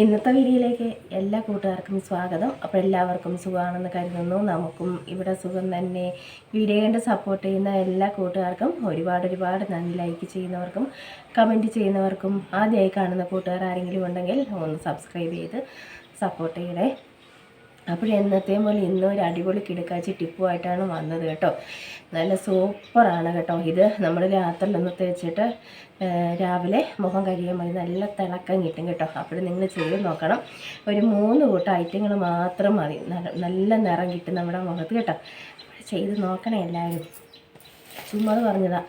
ഇന്നത്തെ വീഡിയോയിലേക്ക് എല്ലാ കൂട്ടുകാർക്കും സ്വാഗതം. അപ്പോൾ എല്ലാവർക്കും സുഖമാണെന്ന് കരുതുന്നു. നമുക്കും ഇവിടെ സുഖം തന്നെ. വീഡിയോ കണ്ട് സപ്പോർട്ട് ചെയ്യുന്ന എല്ലാ കൂട്ടുകാർക്കും ഒരുപാട് നന്ദി. ലൈക്ക് ചെയ്യുന്നവർക്കും കമൻറ്റ് ചെയ്യുന്നവർക്കും ആദ്യമായി കാണുന്ന കൂട്ടുകാർ ആരെങ്കിലും ഉണ്ടെങ്കിൽ ഒന്ന് സബ്സ്ക്രൈബ് ചെയ്ത് സപ്പോർട്ട് ചെയ്യണേ. അപ്പോൾ എന്നത്തെയും പോലെ ഇന്നും ഒരു അടിപൊളി കിടക്കാച്ചി ടിപ്പുമായിട്ടാണ് വന്നത് കേട്ടോ. നല്ല സൂപ്പറാണ് കേട്ടോ. ഇത് നമ്മൾ രാത്രിയിലൊന്ന് തേച്ചിട്ട് രാവിലെ മുഖം കഴിയാൻ മതി. നല്ല തിളക്കം കിട്ടും കേട്ടോ. അപ്പോൾ നിങ്ങൾ ചെയ്ത് നോക്കണം. ഒരു 3 കൂട്ടം ഐറ്റങ്ങൾ മാത്രം മതി. നല്ല നിറം കിട്ടും നമ്മുടെ മുഖത്ത് കേട്ടോ. ചെയ്ത് നോക്കണേ എല്ലാവരും. ചുമ്മാ പറഞ്ഞതാ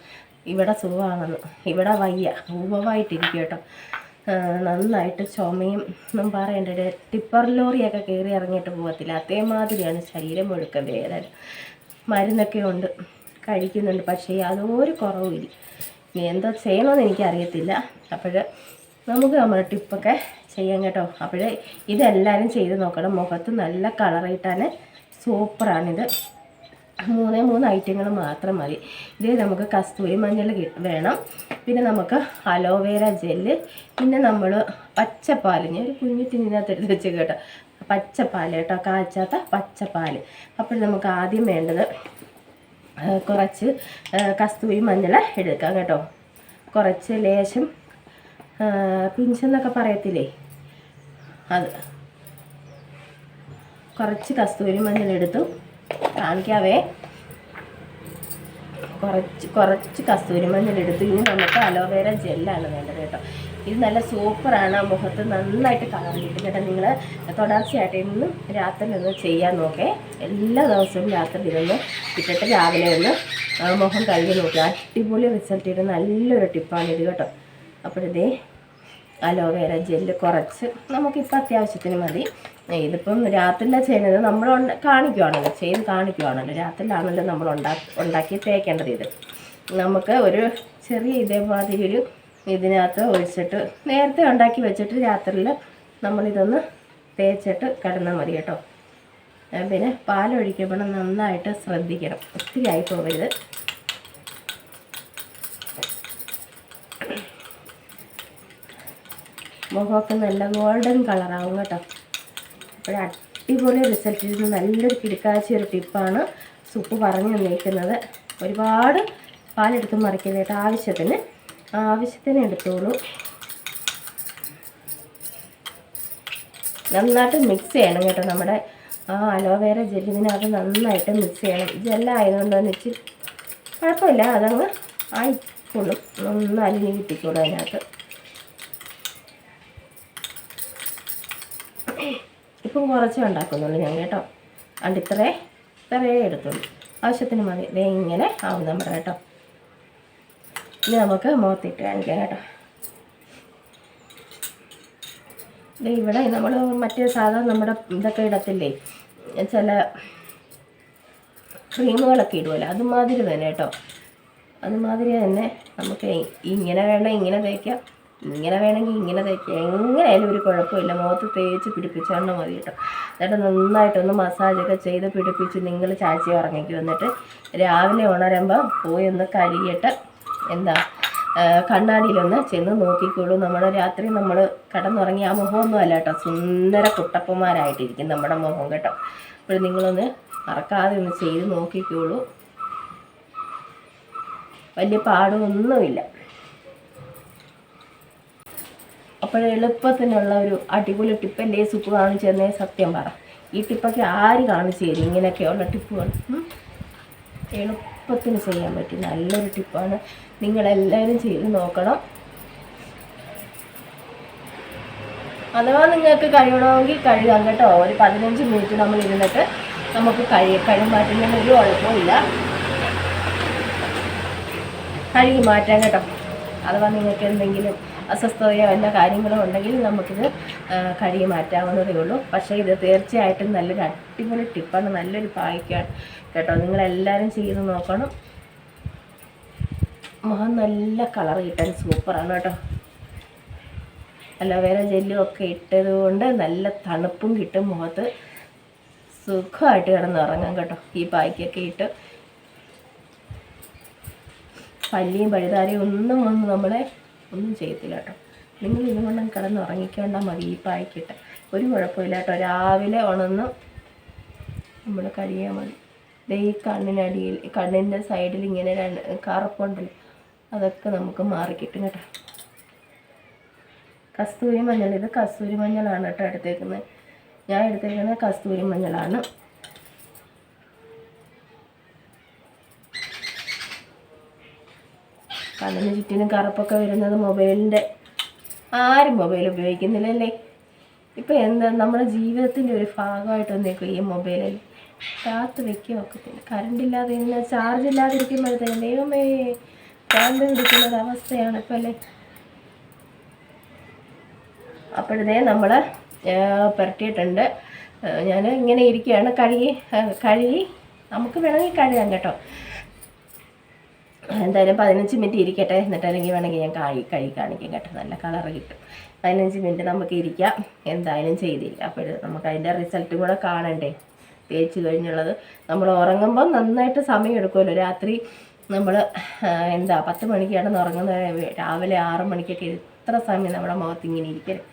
ഇവിടെ സുഖമാണെന്ന്. ഇവിടെ വയ്യ, ഊവമായിട്ടിരിക്കും കേട്ടോ. നന്നായിട്ട് ചുമയും ഒന്നും പറയണ്ടേ. ടിപ്പർ ലോറിയൊക്കെ കയറി ഇറങ്ങിയിട്ട് പോകത്തില്ല, അതേമാതിരിയാണ് ശരീരം മുഴുക്ക വേദന. മരുന്നൊക്കെ ഉണ്ട്, കഴിക്കുന്നുണ്ട്, പക്ഷേ യാതൊരു കുറവുമില്ല. ഇനി എന്താ ചെയ്യണമെന്ന് എനിക്കറിയത്തില്ല. അപ്പോൾ നമുക്ക് നമ്മുടെ ടിപ്പൊക്കെ ചെയ്യാം കേട്ടോ. അപ്പോൾ ഇതെല്ലാവരും ചെയ്ത് നോക്കണം. മുഖത്ത് നല്ല കളറിട്ടാൻ സൂപ്പറാണിത്. 3 ഐറ്റങ്ങൾ മാത്രം മതി. ഇത് നമുക്ക് കസ്തൂരി മഞ്ഞൾ വേണം, പിന്നെ നമുക്ക് അലോവേര ജെല്ല്, പിന്നെ നമ്മൾ പച്ചപ്പാൽ, ഞാൻ ഒരു കുഞ്ഞു തിന്നിനകത്ത് എടുത്ത് വെച്ച് കേട്ടോ. പച്ചപ്പാൽ കേട്ടോ, കാച്ചാത്ത പച്ചപ്പാൽ. അപ്പോൾ നമുക്ക് ആദ്യം വേണ്ടത് കുറച്ച് കസ്തൂരി മഞ്ഞൾ എടുക്കാം കേട്ടോ. കുറച്ച് ലേശം പിഞ്ചെന്നൊക്കെ പറയത്തില്ലേ, അത് കുറച്ച് കസ്തൂരി മഞ്ഞൾ എടുത്തു കാണിക്കാവേ. കുറച്ച് കസ്തൂരി മഞ്ഞളെടുത്തു. ഇനി നമുക്ക് അലോവേര ജെല്ലാണ് വേണ്ടത് കേട്ടോ. ഇത് നല്ല സൂപ്പറാണ്, മുഖത്ത് നന്നായിട്ട് കളർ കിട്ടും കേട്ടോ. നിങ്ങൾ തുടർച്ചയായിട്ട് ഇന്നും രാത്രി ഒന്ന് ചെയ്യാൻ നോക്കേ. എല്ലാ ദിവസവും രാത്രി ഇതൊന്ന് ഇട്ടിട്ട് രാവിലെ ഒന്ന് മുഖം കഴുകി നോക്കുക. അടിപൊളി റിസൾട്ട് ചെയ്ത് നല്ലൊരു ടിപ്പാണിത് കേട്ടോ. അപ്പോഴിതേ അലോവേര ജെല്ല് കുറച്ച് നമുക്കിപ്പോൾ അത്യാവശ്യത്തിന് മതി. ഇതിപ്പം രാത്രിയിലാണ് ചെയ്യുന്നത്, നമ്മൾ കാണിക്കുവാണല്ലോ, ചെയ്ത് കാണിക്കുവാണല്ലോ. രാത്രിയിലാണല്ലോ നമ്മൾ ഉണ്ടാക്കി തേക്കേണ്ടത്. ഇത് നമുക്ക് ഒരു ചെറിയ ഇതേമാതിരി ഒരു ഇതിനകത്ത് ഒഴിച്ചിട്ട് നേരത്തെ ഉണ്ടാക്കി വെച്ചിട്ട് രാത്രിയിൽ നമ്മളിതൊന്ന് തേച്ചിട്ട് കിടന്നാൽ മതി കേട്ടോ. പിന്നെ പാലൊഴിക്കുമ്പോൾ നന്നായിട്ട് ശ്രദ്ധിക്കണം, ഒത്തിരി ആയി പോകരുത്. മുഖമൊക്കെ നല്ല ഗോൾഡൻ കളറാവും കേട്ടോ. അപ്പോൾ അടിപൊളി റിസൾട്ട് ചെയ്യുന്ന നല്ലൊരു കിടക്കാച്ചി ഒരു ടിപ്പാണ് സുപ്പ് പറഞ്ഞു തന്നിരിക്കുന്നത്. ഒരുപാട് പാലെടുത്ത് മറിക്കരുത് കേട്ടോ. ആവശ്യത്തിന് എടുത്തോളൂ. നന്നായിട്ട് മിക്സ് ചെയ്യണം കേട്ടോ. നമ്മുടെ അലോവേര ജെല്ലിനകത്ത് നന്നായിട്ട് മിക്സ് ചെയ്യണം. ജെല്ലായതുകൊണ്ട് വെച്ച് കുഴപ്പമില്ല, അതങ്ങ് ആയിക്കോളും. ഒന്ന് അലിഞ്ഞ് കിട്ടിക്കോളും അതിനകത്ത്. ഇപ്പം കുറച്ചേ ഉണ്ടാക്കുന്നുള്ളൂ ഞാൻ കേട്ടോ. അതുകൊണ്ട് ഇത്രയേ എടുത്തുള്ളൂ. ആവശ്യത്തിന് മതി. ദേ ഇങ്ങനെ ആവും നമ്മുടെ കേട്ടോ. ഇനി നമുക്ക് മുഖത്തിട്ട് കാണിക്കാം കേട്ടോ. ഇവിടെ നമ്മൾ മറ്റേ സാധാരണ നമ്മുടെ ഇതൊക്കെ ഇടത്തില്ലേ, ചില ക്രീമുകളൊക്കെ ഇടുമല്ലോ, അതുമാതിരി തന്നെ കേട്ടോ. അതുമാതിരി തന്നെ നമുക്ക് ഇങ്ങനെ വേണം ഇങ്ങനെ തേക്കാം, ഇങ്ങനെ വേണമെങ്കിൽ ഇങ്ങനെ തേക്കുക. എങ്ങനെയായാലും ഒരു കുഴപ്പമില്ല. മുഖത്ത് തേച്ച് പിടിപ്പിച്ചാൽ മതി കേട്ടോ. എന്നിട്ട് നന്നായിട്ടൊന്ന് മസാജൊക്കെ ചെയ്ത് പിടിപ്പിച്ച് നിങ്ങൾ ചാച്ചി ഉറങ്ങിക്കും. എന്നിട്ട് രാവിലെ ഉണരുമ്പോൾ പോയി ഒന്ന് കഴുകിയിട്ട് കണ്ണാടിയിലൊന്ന് ചെന്ന് നോക്കിക്കോളൂ. നമ്മുടെ രാത്രി നമ്മൾ കിടന്നുറങ്ങി ആ മുഖമൊന്നും അല്ല കേട്ടോ, സുന്ദര കുട്ടപ്പന്മാരായിട്ടിരിക്കും നമ്മുടെ മുഖം കേട്ടോ. അപ്പോൾ നിങ്ങളൊന്ന് മറക്കാതെ ഒന്ന് ചെയ്ത് നോക്കിക്കോളൂ. വലിയ പാടൊന്നുമില്ല. അപ്പോൾ എളുപ്പത്തിനുള്ള ഒരു അടിപൊളി ടിപ്പല്ലേ സുപ്പ് കാണിച്ചു തന്നേ. സത്യം പറ, ഈ ടിപ്പൊക്കെ ആര് കാണിച്ചു തരും? ഇങ്ങനെയൊക്കെയുള്ള ടിപ്പുകൾ എളുപ്പത്തിന് ചെയ്യാൻ പറ്റും നല്ലൊരു ടിപ്പാണ്. നിങ്ങളെല്ലാവരും ചെയ്ത് നോക്കണം. അഥവാ നിങ്ങൾക്ക് കഴുകണമെങ്കിൽ കഴുകാം കേട്ടോ. ഒരു 15 മിനിറ്റ് നമ്മൾ ഇരുന്നിട്ട് നമുക്ക് കഴുകാറ്റുന്നതിന് ഒരു കുഴപ്പമില്ല. കഴുകി മാറ്റാം കേട്ടോ. അഥവാ നിങ്ങൾക്ക് എന്തെങ്കിലും അസ്വസ്ഥതയോ എല്ലാ കാര്യങ്ങളോ ഉണ്ടെങ്കിൽ നമുക്കിത് കഴുകി മാറ്റാവുന്നതേ ഉള്ളൂ. പക്ഷേ ഇത് തീർച്ചയായിട്ടും നല്ലൊരു അടിപൊളി ടിപ്പാണ്, നല്ലൊരു പായ്ക്കാണ് കേട്ടോ. നിങ്ങളെല്ലാവരും ചെയ്ത് നോക്കണം. മുഖം നല്ല കളർ കിട്ടാൻ സൂപ്പറാണ് കേട്ടോ. അലോവേര ജെല്ലും ഒക്കെ ഇട്ടത് കൊണ്ട് നല്ല തണുപ്പും കിട്ടും മുഖത്ത്. സുഖമായിട്ട് കിടന്നുറങ്ങാം കേട്ടോ. ഈ പായ്ക്കൊക്കെ ഇട്ട് പല്ലിയും പഴുതാരയും ഒന്നും നമ്മളെ ഒന്നും ചെയ്യത്തില്ല കേട്ടോ. നിങ്ങൾ ഇതുകൊണ്ടും കിടന്ന് ഉറങ്ങിക്കേണ്ടാൽ മതി. ഈ പായ്ക്കിട്ട് ഒരു കുഴപ്പമില്ല കേട്ടോ. രാവിലെ ഉണർന്ന് നമ്മൾ കഴിയാൽ മതി. ഈ കണ്ണിനടിയിൽ കണ്ണിൻ്റെ സൈഡിൽ ഇങ്ങനെ കറുപ്പുണ്ടല്ലോ, അതൊക്കെ നമുക്ക് മാറിക്കിട്ടും കേട്ടോ. കസ്തൂരി മഞ്ഞൾ, ഇത് കസ്തൂരി മഞ്ഞളാണ് കേട്ടോ എടുത്തേക്കുന്നത്. ഞാൻ എടുത്തേക്കുന്നത് കസ്തൂരി മഞ്ഞളാണ്. കണ്ണിന് ചുറ്റിനും കറുപ്പൊക്കെ വരുന്നത് മൊബൈലിൻ്റെ, ആരും മൊബൈൽ ഉപയോഗിക്കുന്നില്ലല്ലേ. ഇപ്പം എന്താ നമ്മുടെ ജീവിതത്തിൻ്റെ ഒരു ഭാഗമായിട്ട് വന്നേക്കും ഈ മൊബൈലിൽ. കാത്ത് വയ്ക്കുക ഒക്കത്തില്ല. കറണ്ടില്ലാതെ ഇന്ന് ചാർജ് ഇല്ലാതിരിക്കുമ്പോഴത്തേക്കും ദൈവമേ കറണ്ട് പിടിക്കുന്നൊരവസ്ഥയാണ് ഇപ്പം അല്ലേ. അപ്പോഴതേ നമ്മൾ പുരട്ടിയിട്ടുണ്ട്. ഞാൻ ഇങ്ങനെ ഇരിക്കുകയാണ്. കഴുകി നമുക്ക് വേണമെങ്കിൽ കഴുകാം കേട്ടോ. എന്തായാലും 15 മിനിറ്റ് ഇരിക്കട്ടെ, എന്നിട്ട് അല്ലെങ്കിൽ വേണമെങ്കിൽ ഞാൻ കഴുകി കാണിക്കാം കേട്ടോ. നല്ല കളറ് കിട്ടും. 15 മിനിറ്റ് നമുക്ക് ഇരിക്കാം, എന്തായാലും ചെയ്തിരിക്കാം. അപ്പോൾ നമുക്ക് അതിൻ്റെ റിസൾട്ടും കൂടെ കാണണ്ടേ. തേച്ച് കഴിഞ്ഞുള്ളത് നമ്മൾ ഉറങ്ങുമ്പോൾ നന്നായിട്ട് സമയം എടുക്കുമല്ലോ. രാത്രി നമ്മൾ 10 മണിക്കാണ് ഉറങ്ങുന്നത്, രാവിലെ 6 മണിക്കൊക്കെ എത്ര സമയം നമ്മുടെ മുഖത്ത് ഇങ്ങനെ ഇരിക്കരുത്.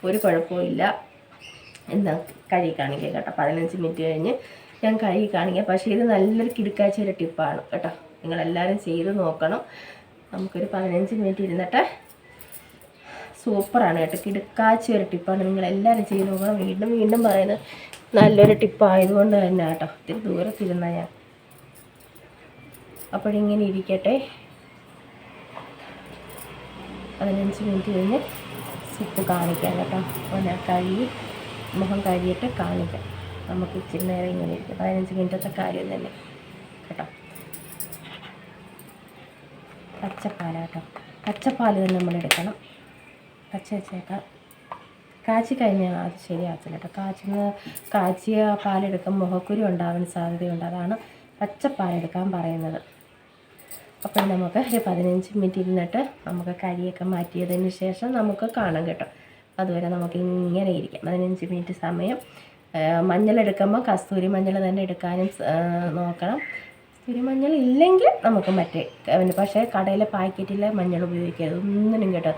ഒരു കുഴപ്പമില്ല. എന്താ കഴുകി കാണിക്കാം കേട്ടോ. 15 മിനിറ്റ് കഴിഞ്ഞ് ഞാൻ കഴുകി കാണിക്കാം. പക്ഷേ ഇത് നല്ലൊരു കിടുക്കാച്ചൊരു ടിപ്പാണ് കേട്ടോ. നിങ്ങളെല്ലാവരും ചെയ്ത് നോക്കണം. നമുക്കൊരു 15 മിനിറ്റ് ഇരുന്നിട്ട് സൂപ്പറാണ് കേട്ടോ. കിടുക്കാച്ചൊരു ടിപ്പാണ്. നിങ്ങളെല്ലാവരും ചെയ്ത് നോക്കണം. വീണ്ടും വീണ്ടും പറയുന്നത് നല്ലൊരു ടിപ്പായതുകൊണ്ട് തന്നെ കേട്ടോ. ഇത്തിരി ദൂരത്തിരുന്ന ഞാൻ. അപ്പോഴിങ്ങനെ ഇരിക്കട്ടെ. 15 മിനിറ്റ് കഴിഞ്ഞ് സിപ്പ് കാണിക്കാം കേട്ടോ. പിന്നെ മുഖം കഴുകിയിട്ട് കാണിക്കാം. നമുക്ക് ഇച്ചിരി നേരം ഇങ്ങനെ ഇരിക്കും. 15 മിനിറ്റത്തെ കാര്യം തന്നെ കേട്ടോ. പച്ചപ്പാലാട്ടോ. പച്ചപ്പാൽ തന്നെ നമ്മൾ എടുക്കണം. പച്ച വെച്ചേക്കാം. കാച്ചി കഴിഞ്ഞാൽ അത് ശരിയാകത്തില്ല കേട്ടോ. കാച്ചിയ പാലെടുക്കുമ്പോൾ മുഖക്കുരു ഉണ്ടാവാൻ സാധ്യതയുണ്ട്. അതാണ് പച്ചപ്പാലെടുക്കാൻ പറയുന്നത്. അപ്പോൾ നമുക്ക് ഒരു 15 മിനിറ്റ് ഇരുന്നിട്ട് നമുക്ക് കരിയൊക്കെ മാറ്റിയതിന് ശേഷം നമുക്ക് കാണാം കേട്ടോ. അതുവരെ നമുക്ക് ഇങ്ങനെ ഇരിക്കാം. 15 മിനിറ്റ് സമയം. മഞ്ഞളെടുക്കുമ്പോൾ കസ്തൂരി മഞ്ഞൾ തന്നെ എടുക്കാനും നോക്കണം. കസ്തൂരി മഞ്ഞൾ ഇല്ലെങ്കിൽ നമുക്ക് പക്ഷേ കടയിലെ പാക്കറ്റിലെ മഞ്ഞൾ ഉപയോഗിക്കരുത് ഒന്നിനും കേട്ടോ.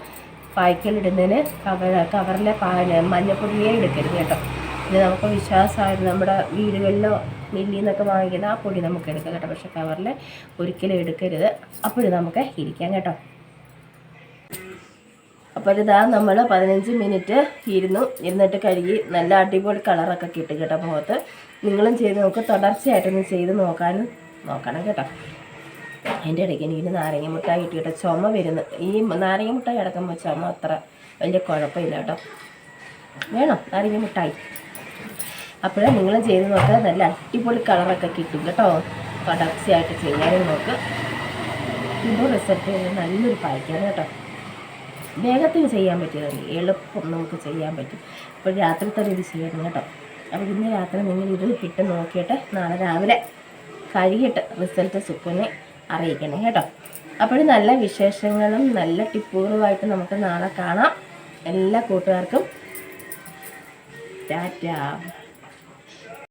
പായ്ക്കലിടുന്നതിന് കവറിലെ മഞ്ഞപ്പൊടിയേ എടുക്കരുത് കേട്ടോ. ഇത് നമുക്ക് വിശ്വാസമായിരുന്നു. നമ്മുടെ വീടുകളിലോ മില്ലിൽ നിന്നൊക്കെ വാങ്ങിക്കുന്ന ആ പൊടി നമുക്ക് എടുക്കാം കേട്ടോ. പക്ഷേ കവറിൽ ഒരിക്കലും എടുക്കരുത്. അപ്പോഴും നമുക്ക് ഇരിക്കാം കേട്ടോ. അപ്പോൾ ഇതാ നമ്മൾ 15 മിനിറ്റ് ഇരുന്നിട്ട് കഴുകി നല്ല അടിപൊളി കളറൊക്കെ കിട്ടും കേട്ടോ മുഖത്ത്. നിങ്ങളും ചെയ്ത് നോക്ക്. തുടർച്ചയായിട്ടൊന്ന് ചെയ്ത് നോക്കണം കേട്ടോ. അതിൻ്റെ ഇടയ്ക്ക് എനിക്ക് നാരങ്ങ മുട്ടായി കിട്ടി കേട്ടോ. ചുമ വരുന്നു. ഈ നാരങ്ങ മുട്ടായി അടക്കുമ്പോൾ ചുമ അത്ര വലിയ കുഴപ്പമില്ല കേട്ടോ. വേണം നാരങ്ങ മുട്ടായി. അപ്പോഴേ നിങ്ങൾ ചെയ്ത് നോക്കുക. നല്ല അടിപൊളി കളറൊക്കെ കിട്ടും കേട്ടോ. തുടർച്ചയായിട്ട് ചെയ്യാനും നോക്ക്. ഇപ്പോൾ റിസൾട്ട് നല്ലൊരു പായ്ക്കാണ് കേട്ടോ. വേഗത്തിൽ ചെയ്യാൻ പറ്റിയതല്ലേ, എളുപ്പം നമുക്ക് ചെയ്യാൻ പറ്റും. ഇപ്പോൾ രാത്രി തന്നെ ഇത് ചെയ്യണം കേട്ടോ. അപ്പോൾ ഇന്ന് രാത്രി നിങ്ങൾ ഇത് ഇട്ട് നോക്കിയിട്ട് നാളെ രാവിലെ കഴുകിയിട്ട് റിസൾട്ട് സുഖനെ അറിയിക്കണം കേട്ടോ. അപ്പോഴും നല്ല വിശേഷങ്ങളും നല്ല ടിപ്പുകളുമായിട്ട് നമുക്ക് നാളെ കാണാം. എല്ലാ കൂട്ടുകാർക്കും ടാറ്റാ.